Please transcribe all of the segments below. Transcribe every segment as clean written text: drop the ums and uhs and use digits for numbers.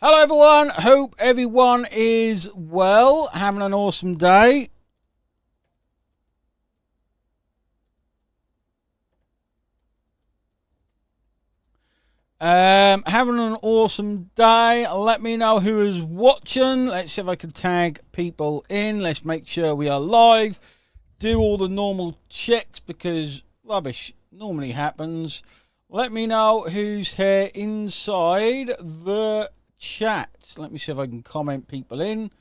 Hello everyone, hope everyone is well, having an awesome day. Having an awesome day. Let me know who is watching. Let's see if I can tag people in. Let's make sure we are live. Do all the normal checks because rubbish normally happens. Let me know who's here inside the chat. Let me see if I can comment people in.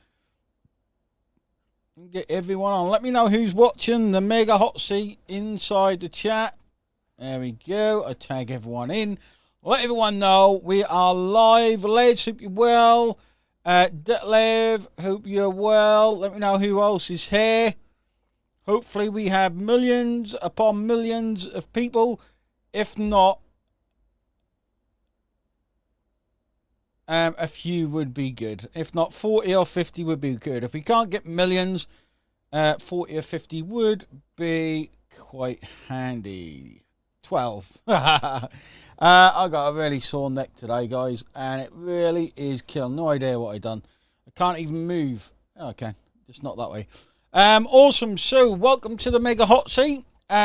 Get everyone on. Let me know who's watching the Mega Hot Seat inside the chat. There we go. I tag everyone in. Let everyone know we are live. Les, hope you're well. Detlev, hope you're well. Let me know who else is here. Hopefully we have millions upon millions of people. If not, a few would be good. If not, 40 or 50 would be good. If we can't get millions, 40 or 50 would be quite handy. 12. I got a really sore neck today, guys, and it really is killing. No idea what I done. I can't even move. Okay, just not that way. Awesome. So, welcome to the Mega Hot Seat.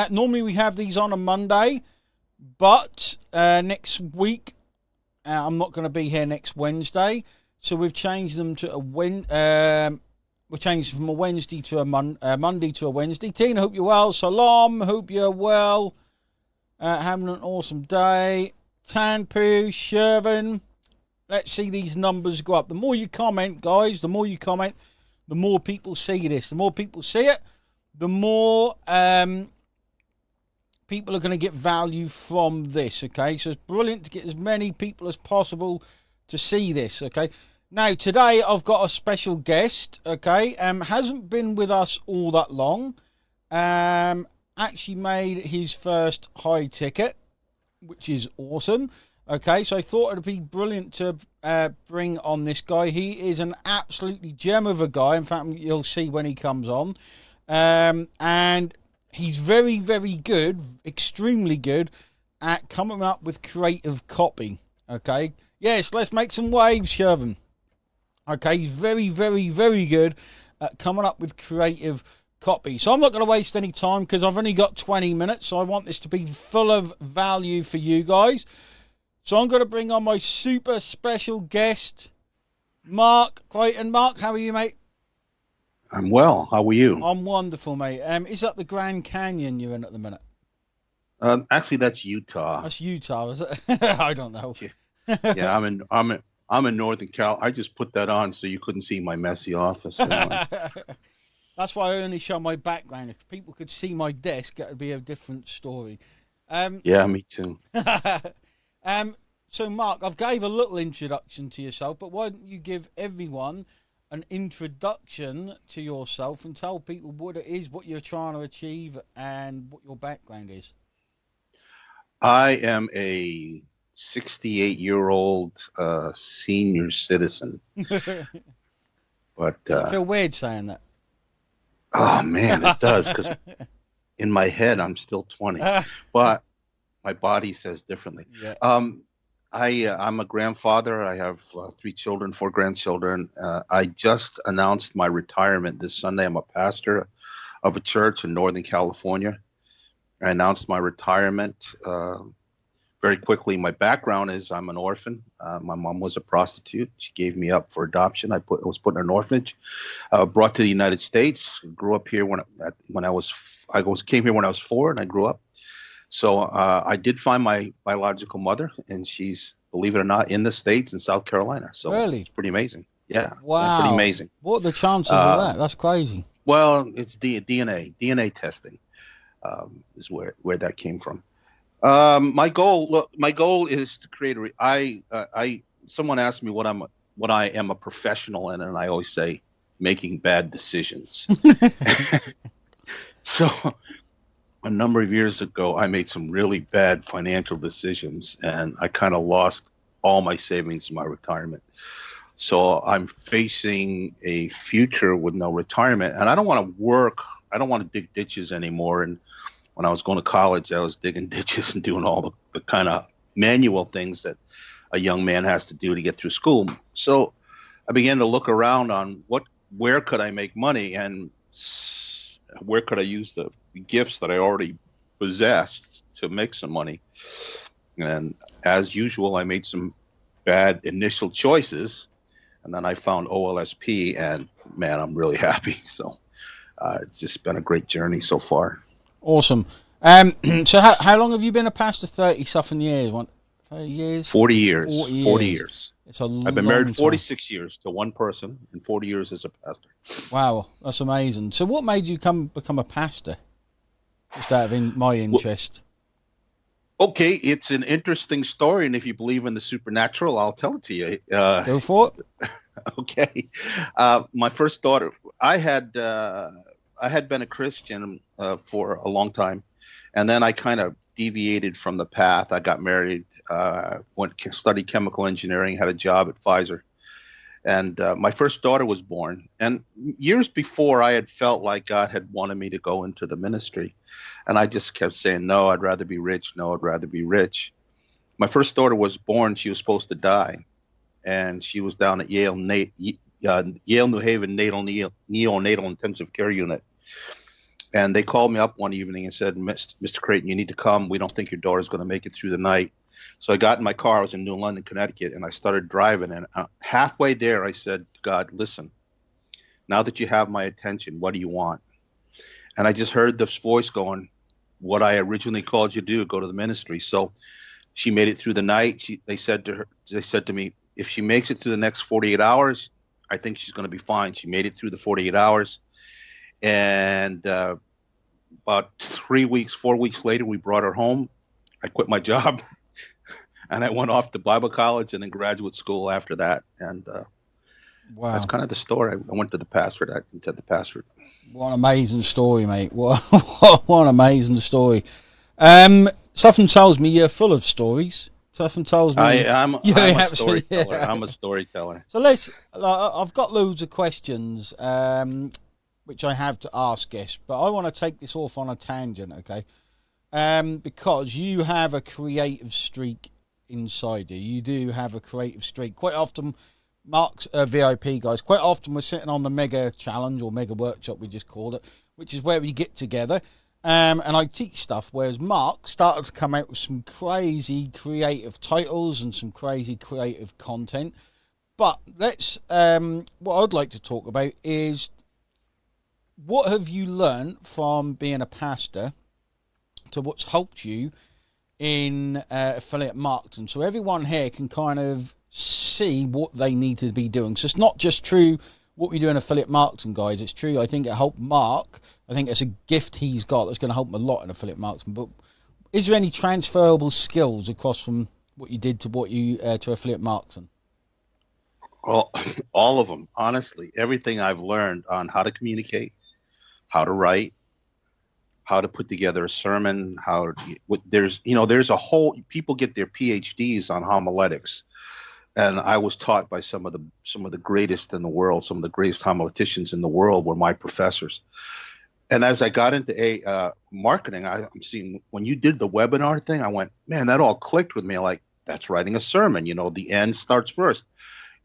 Normally we have these on a Monday, but next week I'm not going to be here next Wednesday, so we've changed them to a we changed from a Wednesday to a Monday to a Wednesday. Tina, hope you're well. Salam, hope you're well. Having an awesome day. Tanpu, Shervin. Let's see these numbers go up. The more you comment, guys, the more you comment, the more people see this. The more people see it, the more people are going to get value from this, okay? So it's brilliant to get as many people as possible to see this, okay? Now, today I've got a special guest, okay? Hasn't been with us all that long. Actually made his first high ticket, which is awesome. Okay, so I thought it'd be brilliant to bring on this guy. He is an absolutely gem of a guy. In fact, you'll see when he comes on. And he's very, very good, extremely good at coming up with creative copy. Okay, yes, let's make some waves, Shervin. Okay, he's very, very, very good at coming up with creative copy. So I'm not going to waste any time because I've only got 20 minutes. So I want this to be full of value for you guys. So I'm going to bring on my super special guest, Mark Creighton. Mark, how are you, mate? I'm well. How are you? I'm wonderful, mate. Is that the Grand Canyon you're in at the minute? Actually, that's Utah. That's Utah, is it? I don't know. Yeah, I'm in Northern Cal. I just put that on so you couldn't see my messy office. Anyway. That's why I only show my background. If people could see my desk, it would be a different story. Yeah, me too. So, Mark, I've gave a little introduction to yourself, but why don't you give everyone an introduction to yourself and tell people what it is, what you're trying to achieve, and what your background is? I am a 68-year-old senior citizen, Does but it feel weird saying that? oh man, it does because in my head I'm still 20, but my body says differently. Yeah. I'm a grandfather. I have three children, four grandchildren. I just announced my retirement this Sunday. I'm a pastor of a church in Northern California. I announced my retirement very quickly. My background is I'm an orphan. My mom was a prostitute. She gave me up for adoption. I was put in an orphanage, brought to the United States. Grew up here came here when I was 4, and I grew up. So I did find my biological mother, and she's, believe it or not, in the States in South Carolina. So Really? it's pretty amazing. Yeah, pretty Wow. amazing. What are the chances of Uh, that? That's crazy. well, it's DNA testing is where that came from. My goal is to create someone asked me what I am a professional in, and I always say making bad decisions. So a number of years ago, I made some really bad financial decisions, and I kind of lost all my savings in my retirement. So I'm facing a future with no retirement, and I don't want to work. I don't want to dig ditches anymore. And when I was going to college, I was digging ditches and doing all the kind of manual things that a young man has to do to get through school. So I began to look around on where could I make money, and where could I use the gifts that I already possessed to make some money. And as usual, I made some bad initial choices, and then I found OLSP, and man, I'm really happy. So it's just been a great journey so far. Awesome. So how long have you been a pastor? 30 something years. 30 years? 40 years. 40 40 years. years. It's a I've been married long time. 46 years to one person and 40 years as a pastor. Wow, that's amazing. So what made you become a pastor? Just out of my Well, interest. okay, it's an interesting story, and if you believe in the supernatural, I'll tell it to you. Go for it. Okay, my first daughter, I had uh, I had been a Christian for a long time, and then I kind of deviated from the path. I got married, studied chemical engineering, had a job at Pfizer, and my first daughter was born. And years before, I had felt like God had wanted me to go into the ministry, and I just kept saying, "No, I'd rather be rich. No, I'd rather be rich." My first daughter was born. She was supposed to die, and she was down at Yale New Haven neonatal intensive care unit. And they called me up one evening and said, "Mr. Creighton, you need to come. We don't think your daughter's going to make it through the night." So I got in my car. I was in New London, Connecticut, and I started driving. And halfway there, I said, "God, listen, now that you have my attention, what do you want?" And I just heard this voice going, "What I originally called you to do, go to the ministry." So she made it through the night. They said to me, "If she makes it through the next 48 hours, I think she's going to be fine." She made it through the 48 hours. And about 3 weeks, 4 weeks later, we brought her home. I quit my job and I went off to Bible college and then graduate school after that. And that's Wow. kind of the story. I went to the pastorate. I attended the pastorate. What an amazing story, mate. What an amazing story. Something tells me you're full of stories. Something tells me you're I'm a absolutely. storyteller. Yeah. I'm a storyteller. So I've got loads of questions, which I have to ask guests, but I want to take this off on a tangent, okay? Because you have a creative streak inside you. You do have a creative streak. Quite often, Mark's VIP guys. Quite often, we're sitting on the mega challenge or mega workshop, we just called it, which is where we get together. And I teach stuff, whereas Mark started to come out with some crazy creative titles and some crazy creative content. But what I'd like to talk about is what have you learned from being a pastor to what's helped you in affiliate marketing, so everyone here can kind of see what they need to be doing. So it's not just true what we do in affiliate marketing, guys. It's true. I think it helped Mark. I think it's a gift he's got that's going to help him a lot in affiliate marketing. But is there any transferable skills across from what you did to what you to affiliate marketing? All, all of them, honestly. Everything I've learned on how to communicate, how to write, how to put together a sermon, there's a whole, people get their PhDs on homiletics. And I was taught by some of the greatest in the world. Some of the greatest homileticians in the world were my professors. And as I got into marketing, I'm seeing when you did the webinar thing, I went, man, that all clicked with me. Like, that's writing a sermon. The end starts first.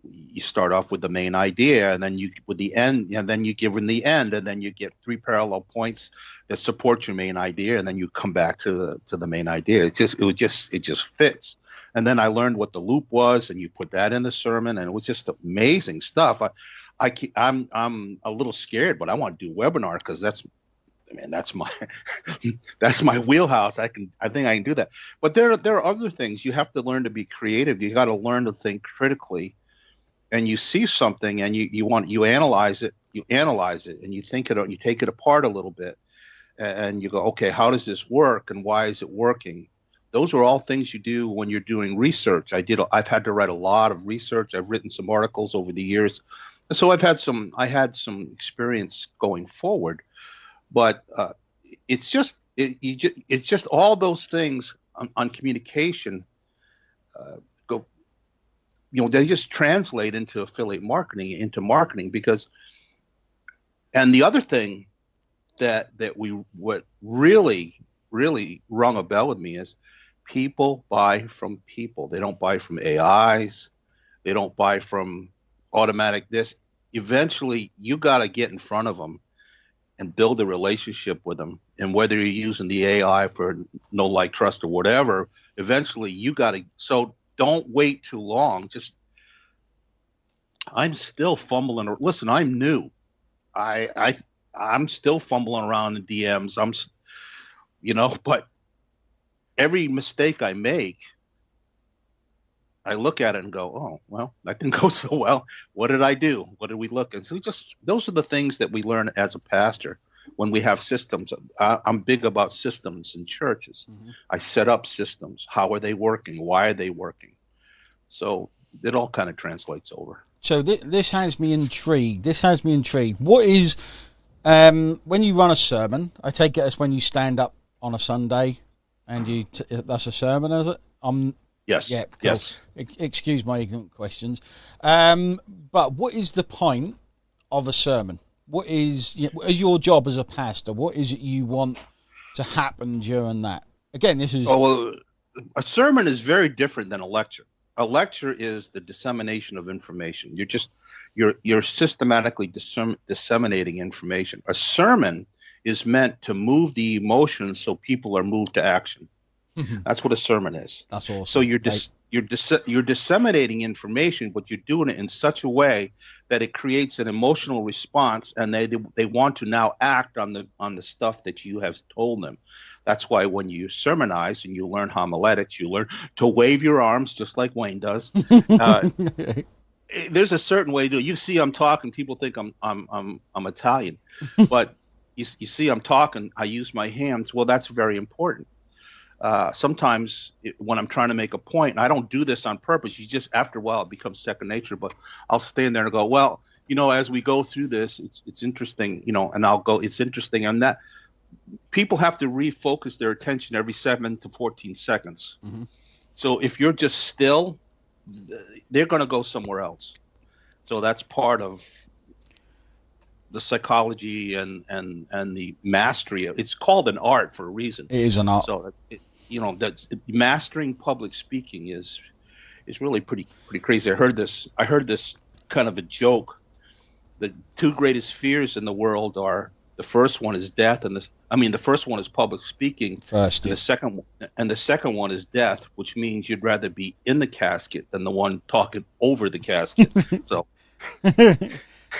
You start off with the main idea, and then you with the end, and then you give in the end, and then you get three parallel points that support your main idea, and then you come back to the main idea. It just fits. And then I learned what the loop was, and you put that in the sermon, and it was just amazing stuff. I'm a little scared, but I want to do webinar because that's my that's my wheelhouse. I think I can do that. But there are other things. You have to learn to be creative. You got to learn to think critically, and you see something and you analyze it, and you take it apart a little bit, and you go, okay, how does this work and why is it working? Those are all things you do when you're doing research. I've had to write a lot of research. I've written some articles over the years, so I had some experience going forward. But it's just all those things on communication go, they just translate into affiliate marketing, because, and the other thing what really rung a bell with me is People buy from people. They don't buy from AIs. They don't buy from automatic this. Eventually, you got to get in front of them and build a relationship with them. And whether you're using the AI for no like trust or whatever, eventually you got to. So don't wait too long. Just I'm still fumbling. Listen, I'm new. I'm still fumbling around in DMs. But every mistake I make, I look at it and go, oh, well, that didn't go so well. What did I do? What did we look? And so those are the things that we learn as a pastor when we have systems. I'm big about systems in churches. Mm-hmm. I set up systems. How are they working? Why are they working? So it all kind of translates over. So this has me intrigued. What is, when you run a sermon, I take it as when you stand up on a Sunday and that's a sermon, is it? Yes. Yeah, cool. Yes. Excuse my ignorant questions. But what is the point of a sermon? What is your job as a pastor? What is it you want to happen during that? Again, this is... Oh, well, a sermon is very different than a lecture. A lecture is the dissemination of information. You're systematically disseminating information. A sermon is meant to move the emotions so people are moved to action. Mm-hmm. That's what a sermon is. That's awesome. So you're disseminating information, but you're doing it in such a way that it creates an emotional response, and they want to now act on the stuff that you have told them. That's why when you sermonize and you learn homiletics, you learn to wave your arms just like Wayne does. There's a certain way to do it. You see, I'm talking. People think I'm Italian, but you see, I'm talking. I use my hands. Well, that's very important. Sometimes when I'm trying to make a point, and I don't do this on purpose, after a while it becomes second nature, but I'll stand there and go, well, as we go through this, it's interesting, and I'll go, it's interesting. And that people have to refocus their attention every 7 to 14 seconds. Mm-hmm. So if you're just still, they're going to go somewhere else. So that's part of the psychology and the mastery of it's called an art for a reason. It is an art. So that's mastering public speaking is really pretty crazy. I heard this kind of a joke. The two greatest fears in the world are, the first one is death, and the first one is public speaking. First, and the second one is death, which means you'd rather be in the casket than the one talking over the casket. So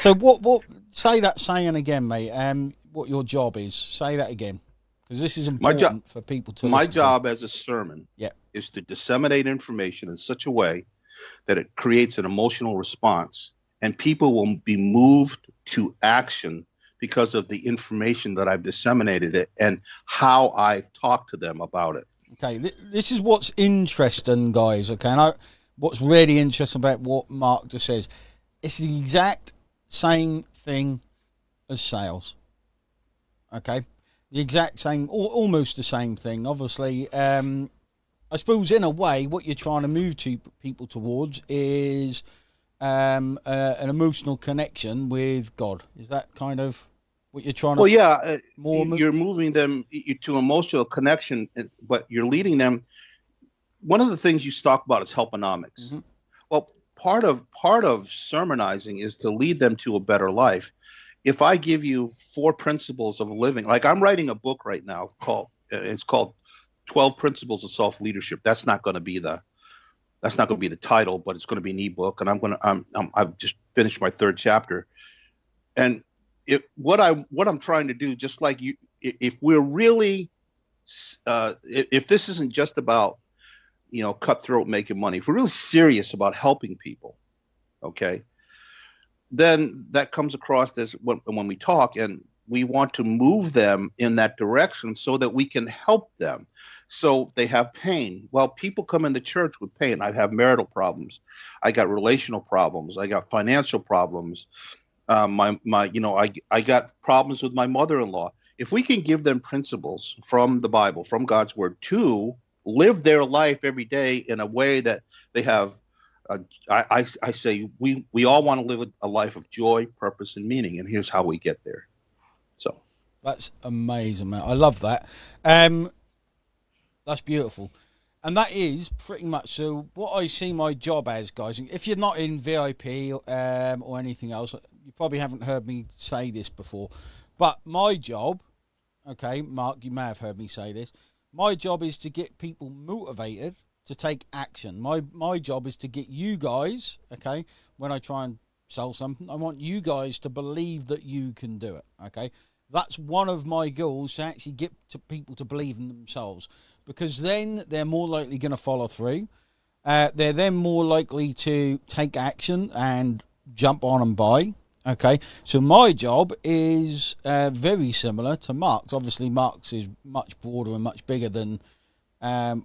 So what? Say that saying again, mate. What your job is? Say that again, because this is important for people to. My job as a sermon, yeah, is to disseminate information in such a way that it creates an emotional response, and people will be moved to action because of the information that I've disseminated and how I've talked to them about it. Okay, this is what's interesting, guys. Okay, and what's really interesting about what Mark just says, it's the exact same thing as sales. Okay, the exact same, almost the same thing. Obviously, I suppose in a way, what you're trying to move people towards is an emotional connection with God. Is that kind of what you're trying to? Well, yeah, you're moving them to emotional connection, but you're leading them. One of the things you talk about is helponomics. Mm-hmm. Well, part of sermonizing is to lead them to a better life. If I give you 4 principles of living, like I'm writing a book right now called 12 Principles of Self-Leadership. That's not going to be the title, but it's going to be an ebook, and I've just finished my 3rd chapter. And what I'm trying to do, just like you, if we're really, if this isn't just about, cutthroat making money, if we're really serious about helping people, okay, then that comes across as when we talk, and we want to move them in that direction so that we can help them. So they have pain. Well, people come into church with pain. I have marital problems. I got relational problems. I got financial problems. I got problems with my mother-in-law. If we can give them principles from the Bible, from God's word, to live their life every day in a way that they have, I say we all want to live a life of joy, purpose, and meaning, and here's how we get there. So that's amazing, man. I love that. That's beautiful. And that is pretty much so. What I see my job as, guys, if you're not in VIP or anything else, you probably haven't heard me say this before. But my job, okay, Mark, you may have heard me say this. My job is to get people motivated to take action. My job is to get you guys, okay, when I try and sell something, I want you guys to believe that you can do it, okay? That's one of my goals, to actually get to people to believe in themselves, because then they're more likely going to follow through. They're then more likely to take action and jump on and buy. Okay, so my job is very similar to Mark's. Obviously, Mark's is much broader and much bigger than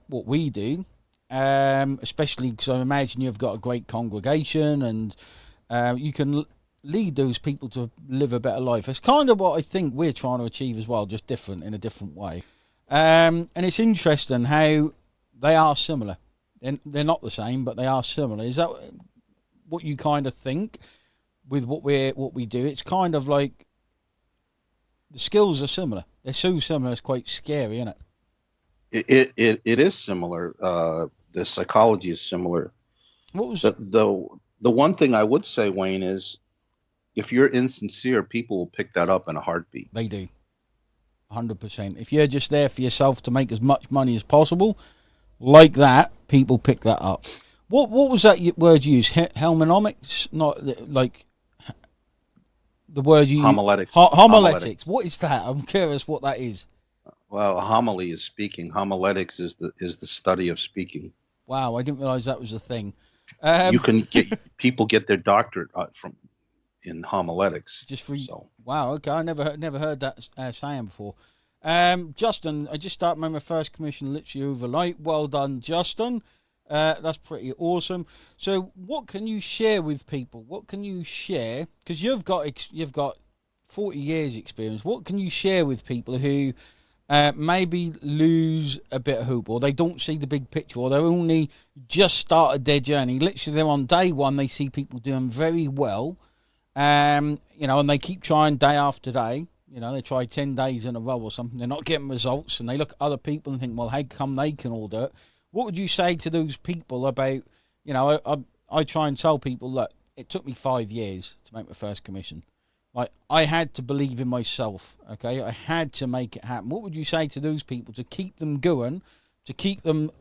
what we do, especially because I imagine you've got a great congregation and you can lead those people to live a better life. It's kind of what I think we're trying to achieve as well, just different in a different way. And it's interesting how they are similar. They're not the same, but they are similar. Is that what you kind of think with what we do? It's kind of like the skills are similar. They're so similar, it's quite scary, isn't it? It is similar. The psychology is similar. What was The one thing I would say, Wayne, is if you're insincere, people will pick that up in a heartbeat. They do, 100%. If you're just there for yourself to make as much money as possible, like that, people pick that up. What was that word you used? Helmonomics? Not like the word you Homiletics. Homiletics. What is that? I'm curious what that is. Well, a homily is speaking. Homiletics is the study of speaking. Wow, I didn't realize that was a thing. You can people get their doctorate from in homiletics. Just for wow, okay, I never heard that saying before. Justin, I just started my first commission literally overnight. Well done, Justin. That's pretty awesome. So, what can you share with people? What can you share? Because you've got 40 years experience. What can you share with people who maybe lose a bit of hope, or they don't see the big picture, or they're only just started their journey? Literally, they're on day one. They see people doing very well, and they keep trying day after day. They try 10 days in a row or something. They're not getting results, and they look at other people and think, well, how come they can all do it? What would you say to those people about, I try and tell people, look, it took me 5 years to make my first commission. Like, I had to believe in myself, okay? I had to make it happen. What would you say to those people to keep them going, to keep them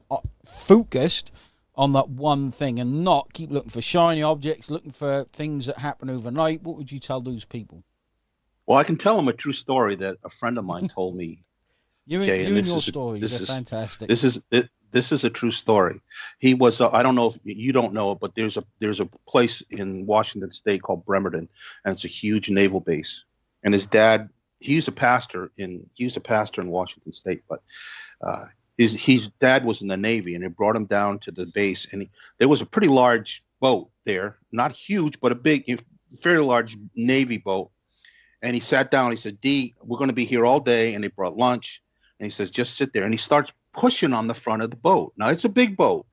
focused on that one thing and not keep looking for shiny objects, looking for things that happen overnight? What would you tell those people? Well, I can tell them a true story that a friend of mine told me. You and your stories are fantastic. This is a true story. He was I don't know if you don't know it, but there's a place in Washington State called Bremerton, and it's a huge naval base. And his dad, he's a pastor in Washington State, but his dad was in the Navy, and they brought him down to the base, and there was a pretty large boat there, not huge, but a big, very large Navy boat. And he sat down. He said, "D, we're going to be here all day," and they brought lunch. And he says, "Just sit there." And he starts pushing on the front of the boat. Now, it's a big boat.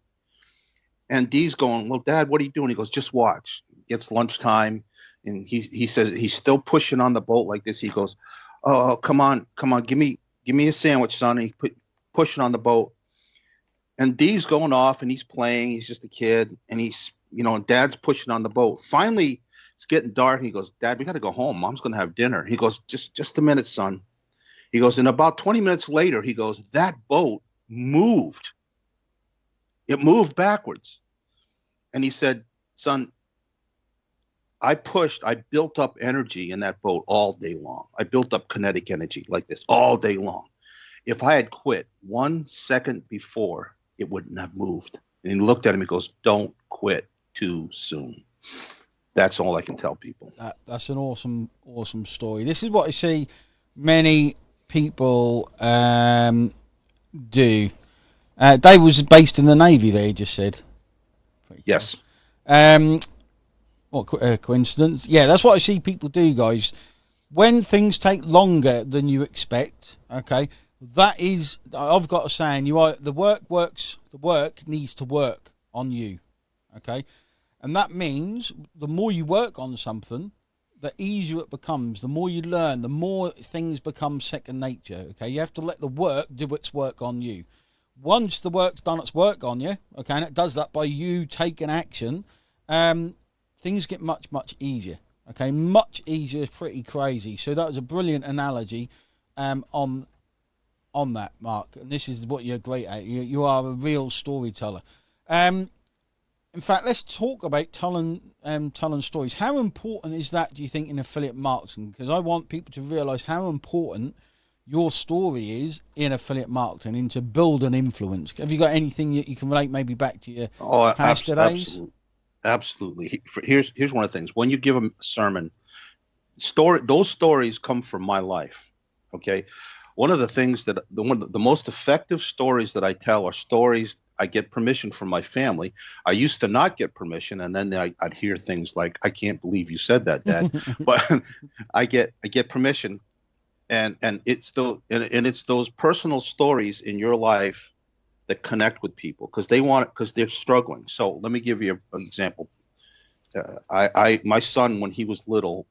And D's going, "Well, Dad, what are you doing?" He goes, "Just watch." It's lunchtime. And he says he's still pushing on the boat like this. He goes, "Oh, come on. Give me a sandwich, son." And he pushing on the boat. And D's going off and he's playing. He's just a kid. And he's, Dad's pushing on the boat. Finally, it's getting dark. And he goes, "Dad, we got to go home. Mom's going to have dinner." He goes, just a minute, son." He goes, and about 20 minutes later, he goes, that boat moved. It moved backwards. And he said, "Son, I built up energy in that boat all day long. I built up kinetic energy like this all day long. If I had quit 1 second before, it wouldn't have moved." And he looked at him, he goes, "Don't quit too soon." That's all I can tell people. That's an awesome, awesome story. This is what I see many people do. Dave was based in the Navy there, he just said. Yes. What coincidence? Yeah, that's what I see people do, guys. When things take longer than you expect, okay, that is, I've got a saying, the work needs to work on you, okay? And that means the more you work on something, the easier it becomes. The more you learn, the more things become second nature. Okay, you have to let the work do its work on you. once the work's done its work on you, okay, and it does that by you taking action, things get much, much easier. Okay, much easier, pretty crazy. So that was a brilliant analogy on that, Mark. And this is what you're great at. You are a real storyteller. In fact, let's talk about telling stories. How important is that, do you think, in affiliate marketing? Because I want people to realise how important your story is in affiliate marketing, into build an influence. Have you got anything that you can relate maybe back to your past days? Absolutely. Absolutely. Here's one of the things. When you give a sermon, those stories come from my life. Okay. One of the things that the most effective stories that I tell are stories I get permission from my family. I used to not get permission, and then I'd hear things like, "I can't believe you said that, Dad." But I get permission, and it's those personal stories in your life that connect with people because because they're struggling. So let me give you an example. My son, when he was little,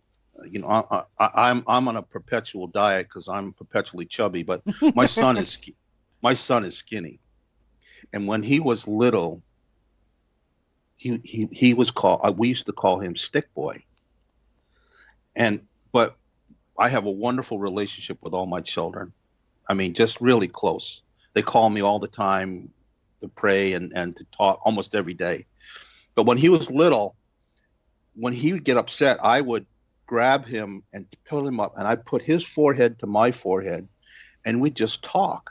I'm on a perpetual diet because I'm perpetually chubby, but my son is skinny. And when he was little, he was called. We used to call him Stick Boy. But I have a wonderful relationship with all my children. I mean, just really close. They call me all the time to pray and to talk almost every day. But when he was little, when he would get upset, I would grab him and pull him up, and I'd put his forehead to my forehead, and we'd just talk.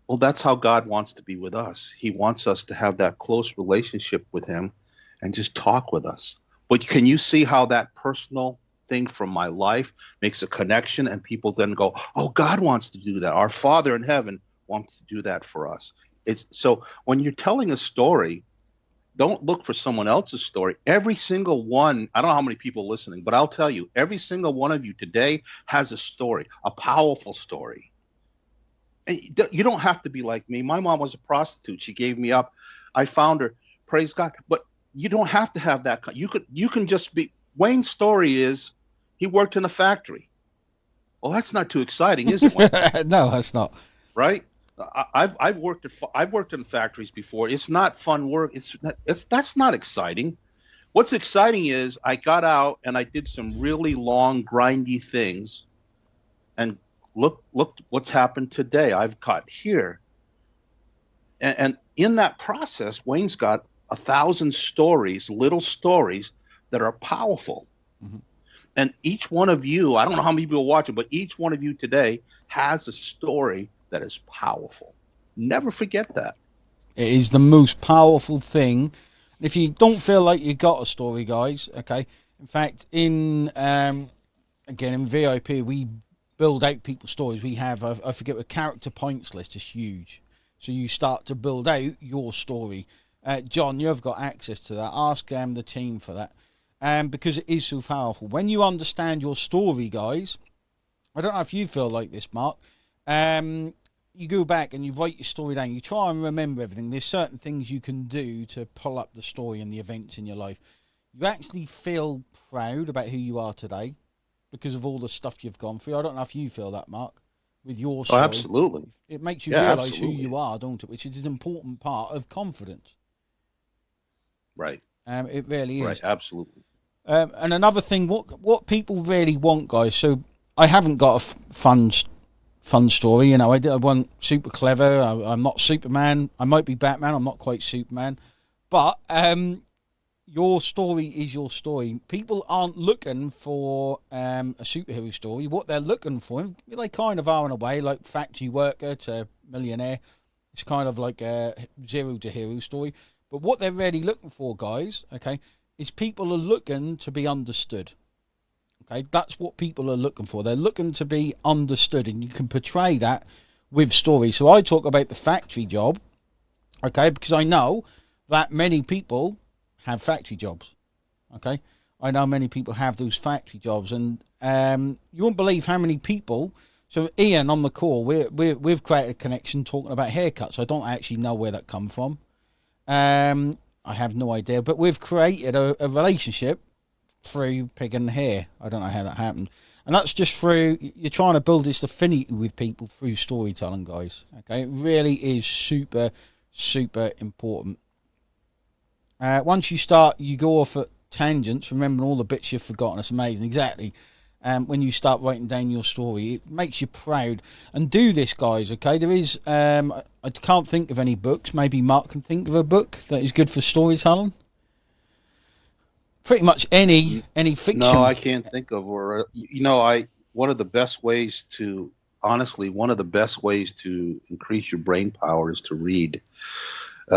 Well, that's how God wants to be with us. He wants us to have that close relationship with him and just talk with us. But can you see how that personal thing from my life makes a connection, and people then go, "Oh, God wants to do that. Our Father in heaven wants to do that for us." So when you're telling a story, don't look for someone else's story. Every single one, I don't know how many people are listening, but I'll tell you, every single one of you today has a story, a powerful story. And you don't have to be like me. My mom was a prostitute. She gave me up. I found her. Praise God. But you don't have to have that. You can just be. Wayne's story is he worked in a factory. Well, that's not too exciting, is it, Wayne? No, that's not. Right? I've worked in factories before. It's not fun work. That's not exciting. What's exciting is I got out and I did some really long, grindy things, and look what's happened today. I've got here, and in that process, Wayne's got 1,000 stories, little stories that are powerful. Mm-hmm. And each one of you, I don't know how many people are watching, but each one of you today has a story that is powerful. Never forget that. It is the most powerful thing. If you don't feel like you got a story, guys, okay. In fact, in VIP, we build out people's stories. We have, I forget, a character points list is huge. So you start to build out your story. John, you've got access to that. Ask the team for that. Because it is so powerful. When you understand your story, guys, I don't know if you feel like this, Mark. You go back and you write your story down. You try and remember everything. There's certain things you can do to pull up the story and the events in your life. You actually feel proud about who you are today because of all the stuff you've gone through. I don't know if you feel that, Mark, with your story. Oh, absolutely. It makes you realise who you are, don't it? Which is an important part of confidence. Right. It really is. Right, absolutely. And another thing, what people really want, guys. So I haven't got a fun story. You know, I want super clever. I'm not Superman. I might be Batman. I'm not quite Superman. But your story is your story. People aren't looking for a superhero story. What they're looking for, they kind of are in a way, like factory worker to millionaire. It's kind of like a zero to hero story. But what they're really looking for, guys, okay, is people are looking to be understood. Okay, that's what people are looking for. They're looking to be understood, and you can portray that with stories. So I talk about the factory job, okay, because I know that many people have factory jobs. Okay, I know many people have those factory jobs, and you won't believe how many people. So Ian on the call, we've created a connection talking about haircuts. I don't actually know where that come from. I have no idea, but we've created a relationship through picking hair. I don't know how that happened. And that's just through, you're trying to build this affinity with people through storytelling, guys. Okay, it really is super, super important. Once you start, you go off at tangents, remembering all the bits you've forgotten. It's amazing. Exactly. When you start writing down your story, it makes you proud. And do this, guys, okay? There is, I can't think of any books. Maybe Mark can think of a book that is good for storytelling. Pretty much any fiction. No, I can't think of. Or one of the best ways to increase your brain power is to read.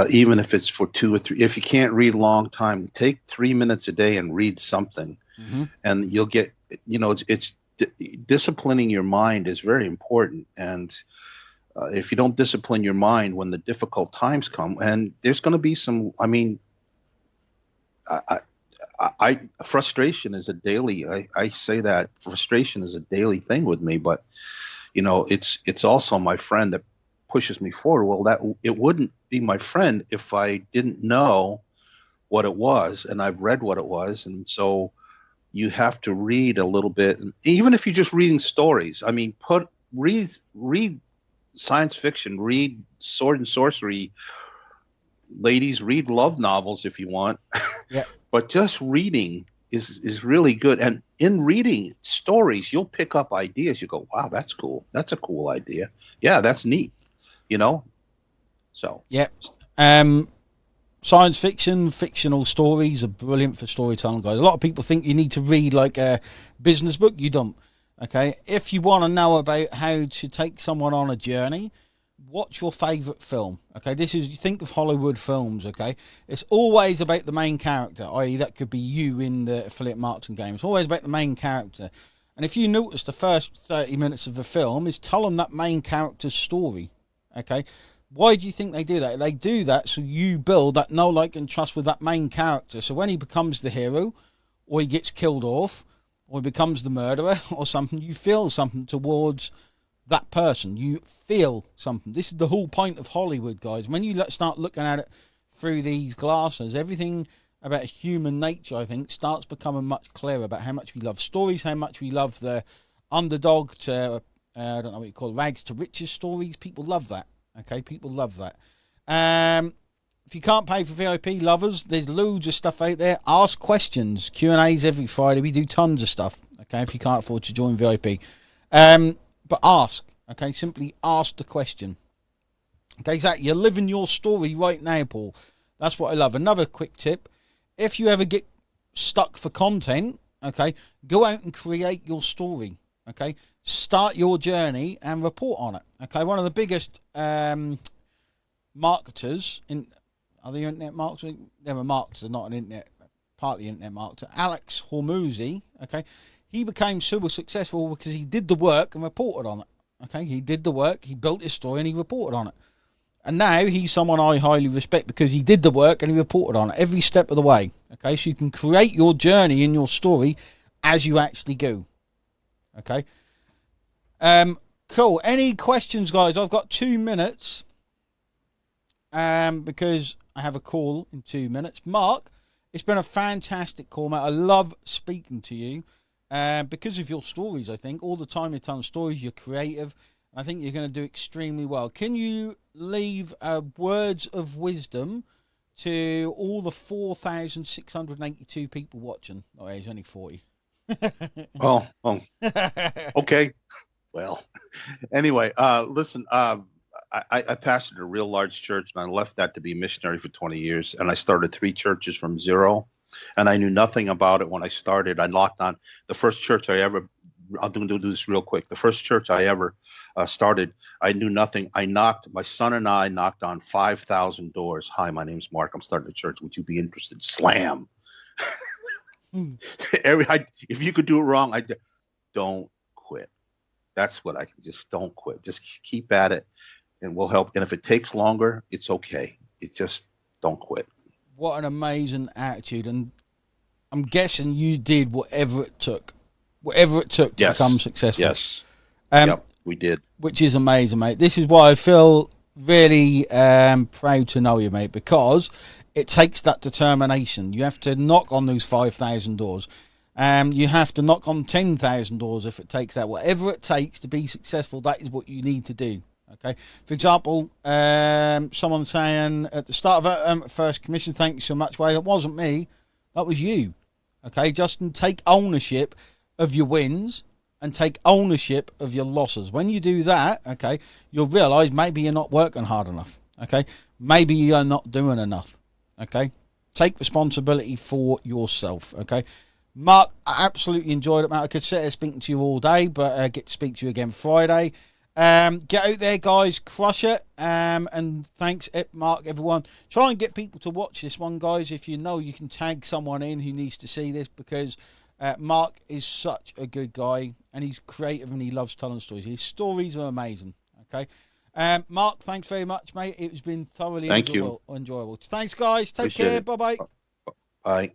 Even if it's for 2 or 3, if you can't read a long time, take 3 minutes a day and read something, and you'll get. It's disciplining your mind is very important, and if you don't discipline your mind when the difficult times come, and there's going to be some. I mean, frustration is a daily. I say that frustration is a daily thing with me, but it's also my friend that pushes me forward. Well, that it wouldn't be my friend if I didn't know what it was, and I've read what it was, and so you have to read a little bit, and even if you're just reading stories. I mean, read science fiction, read sword and sorcery. Ladies, read love novels if you want. Yeah. But just reading is really good, and in reading stories, you'll pick up ideas. You go, wow, that's cool. That's a cool idea. Yeah, that's neat. So yeah. Science fiction, fictional stories are brilliant for storytelling, guys. A lot of people think you need to read like a business book. You don't. Okay, if you want to know about how to take someone on a journey, watch your favorite film. Okay, you think of Hollywood films. Okay, it's always about the main character, i.e. that could be you in the affiliate marketing game. It's always about the main character. And if you notice, the first 30 minutes of the film is telling that main character's story. Okay, why do you think they do that? They do that so you build that know, like, and trust with that main character. So when he becomes the hero, or he gets killed off, or he becomes the murderer or something, you feel something towards that person. You feel something. This is the whole point of Hollywood, guys. When you start looking at it through these glasses, everything about human nature, I think, starts becoming much clearer about how much we love stories, how much we love the underdog to, I don't know what you call it, rags to riches stories. People love that. Okay, people love that. If you can't pay for VIP lovers, there's loads of stuff out there. Ask questions. Q&A's every Friday. We do tons of stuff. Okay, if you can't afford to join VIP. But ask. Okay, simply ask the question. Okay, exactly. You're living your story right now, Paul. That's what I love. Another quick tip. If you ever get stuck for content, okay, go out and create your story. Okay, start your journey and report on it. Okay, one of the biggest marketers are they internet marketers? They're a marketer, not an internet, partly internet marketer. Alex Hormuzzi, okay, he became super successful because he did the work and reported on it. Okay, he did the work, he built his story and he reported on it. And now he's someone I highly respect because he did the work and he reported on it every step of the way. Okay, so you can create your journey in your story as you actually go. Okay. Cool. Any questions, guys? I've got 2 minutes. Because I have a call in 2 minutes. Mark, it's been a fantastic call, mate. I love speaking to you. Because of your stories, I think. All the time you're telling stories, you're creative. I think you're going to do extremely well. Can you leave words of wisdom to all the 4,682 people watching? Oh, he's only 40. Oh, okay. Well, anyway, listen, I pastored a real large church, and I left that to be a missionary for 20 years. And I started 3 churches from zero, and I knew nothing about it when I started. I knocked on the first church I ever, I'll do this real quick. The first church I ever started, I knew nothing. My son and I knocked on 5,000 doors. Hi, my name's Mark. I'm starting a church. Would you be interested? Slam. If you could do it wrong, don't quit. That's what I can just don't quit. Just keep at it, and we'll help. And if it takes longer, it's okay. It just don't quit. What an amazing attitude. And I'm guessing you did whatever it took to become successful. Yes. Yep, we did. Which is amazing, mate. This is why I feel really proud to know you, mate, because it takes that determination. You have to knock on those 5,000 doors. You have to knock on 10,000 doors if it takes that. Whatever it takes to be successful, that is what you need to do. Okay. For example, someone saying at the start of it, first commission, thank you so much. Well, it wasn't me. That was you. Okay. Justin, take ownership of your wins and take ownership of your losses. When you do that, okay, you'll realise maybe you're not working hard enough. Okay. Maybe you're not doing enough. Okay. Take responsibility for yourself. Okay. Mark, I absolutely enjoyed it, mate. I could sit here speaking to you all day, but I get to speak to you again Friday. Get out there, guys. Crush it. And thanks, Mark, everyone. Try and get people to watch this one, guys. If you know, you can tag someone in who needs to see this, because Mark is such a good guy, and he's creative and he loves telling stories. His stories are amazing. Okay. Mark, thanks very much, mate. It's been thoroughly Thank you. enjoyable. Thanks, guys. Take Appreciate care. it. Bye-bye. Bye.